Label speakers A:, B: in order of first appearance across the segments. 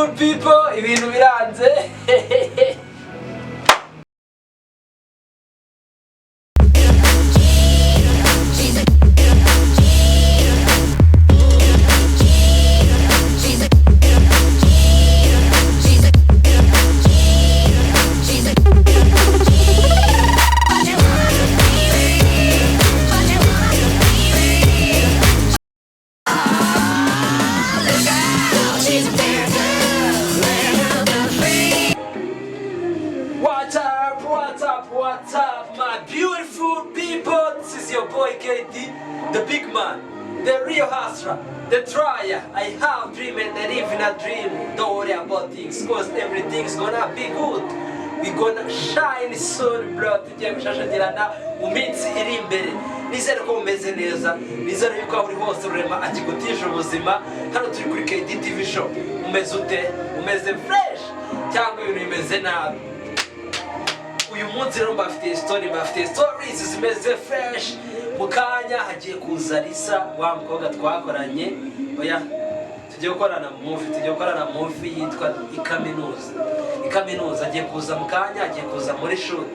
A: beautiful people, ibintu biranze. What's up, my beautiful people? This is your boy Keid, the big man, the real hustler, the trier. I have dream and I live in a dream. Don't worry about things, cause everything's gonna be good. We're gonna shine soon, bro. Tugiye gushashagirana mu minsi iri imbere. Nizere ko mumeze neza, nizere yuko buri hose urema akigutisha ubuzima. Hano turi kuri Keid TV show. Umeze ute? Umeze fresh cyangwa ibintu bimeze nabi? Uyu munsi rero mbafite stories zimeze fresh. Mukanya hagiye kuza Lisa wa mukobwa twakoranye. Oya tugiye gukorana movie yitwa ikaminuza agiye kuza mukanya, agiye kuza muri shoot.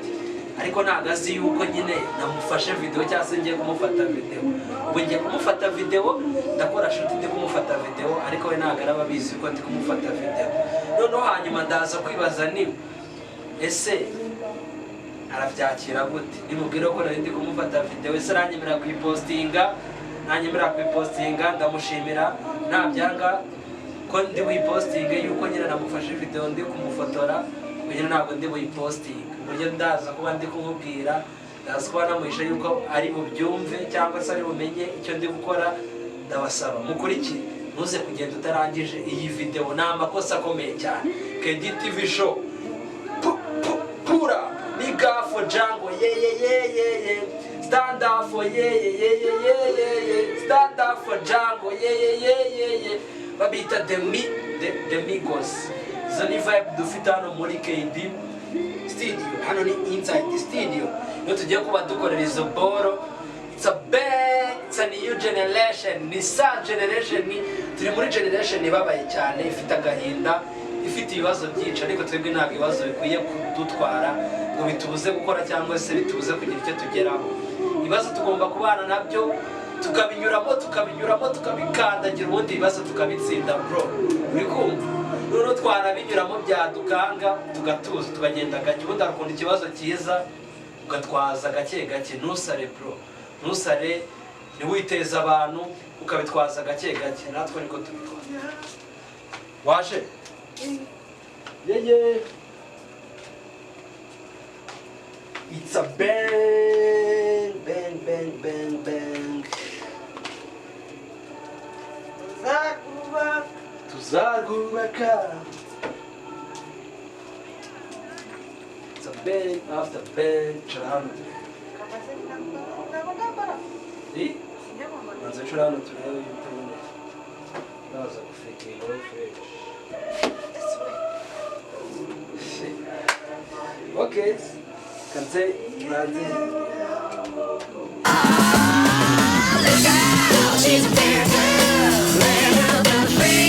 A: Ariko nagazi yuko nyine namufashe video cyase ngiye kumufata video. Ubu ngiye kumufata video, ndakora shoot ndi kumufata video, ariko we nagaraba bizi ko ndi kumufata video. Noneho hanyuma ndaza kwibaza ni ese arabyakira gute? Nimubwire ko ndi kumufata video, ese aranyemera kuyipostinga, ndamushimira. Nabyanga ko ndi buyipostinga yuko nyine namufashe video ndi kumufotora, nyine ntabwo ndi buyipostinga. Buryo ndaza kuba ndi kumubwira, ndaza kuba namuhisha yuko ari bubyumve cyangwa se ari bumenye icyo ndi gukora. Ndabasaba mukurikire, ntuze kugenda utarangije iyi video, ni amakosa akomeye cyane. Keid TV show pura Nigga for Django, yeah. Stand up for yeah. Stand up for Django, yeah. Babita the Migos. Zoni vibe dufite hano muri Keid studio. Hano ni inside the studio. Yo tugiye kuba dukorera izo boro. It's a new generation. Ni sa generation. Turi muri generation ibabaye cyane, ifite agahinda, ifite ibibazo byinshi, ariko twebwe ntabwo ibibazo bikwiye kudutwara ngo bitubuze gukora cyangwa se bitubuze kugira icyo tugeraho. Ibibazo tugomba kubana nabyo, tukabinyuramo, tukabikandagira, ubundi ibibazo tukabitsinda, bro. Uri kumva? Rero twarabinyuramo byadukanga, tugatuza, tukagenda gake. Ubundi arakunda ikibazo cyiza ugatwaza gake, ntusare bro. Ntusare, niwiteza abantu ukabitwaza gake. Natwe niko tubikora. Waje? Yeah. It's a bang. Tuzagubaka. It's a bang after bang. Churano. See? Manze churano turebe yuko naza kufikinga fresh. Okay, can say she's a bear girl, land of the free.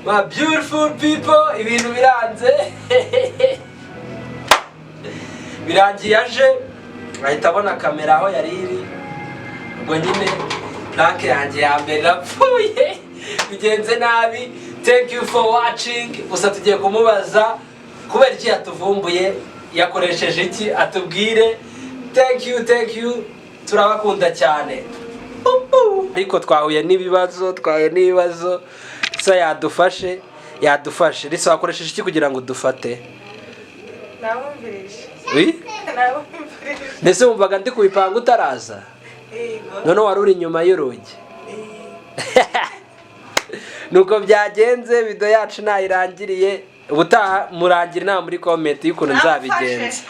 A: My beautiful people, ibintu biranze. Birangiye aje ahita abona kamera aho yari iri. Ubwo nyine plank yanjye ya mbere napfuye. Bigenze nabi. Thank you for watching. Gusa tugiye kumubaza kubera iki yatuvumbuye, yakoresheje iki, atubwire. Thank you. Turabakunda cyane. Ariko twahuye n'ibibazo. So yadufashe. Riso wakoresheje iki kugira ngo dufate?
B: Nabumvirije.
A: Oui?
B: Nabumvirije.
A: Nese wumvaga ndi kubipanga utaraza? None wari uri inyuma y'urugi. Nuko byagenze, video yacu nayirangiriye. Ubutaha murangira inama muri comment y'ukuntu nzabigenza.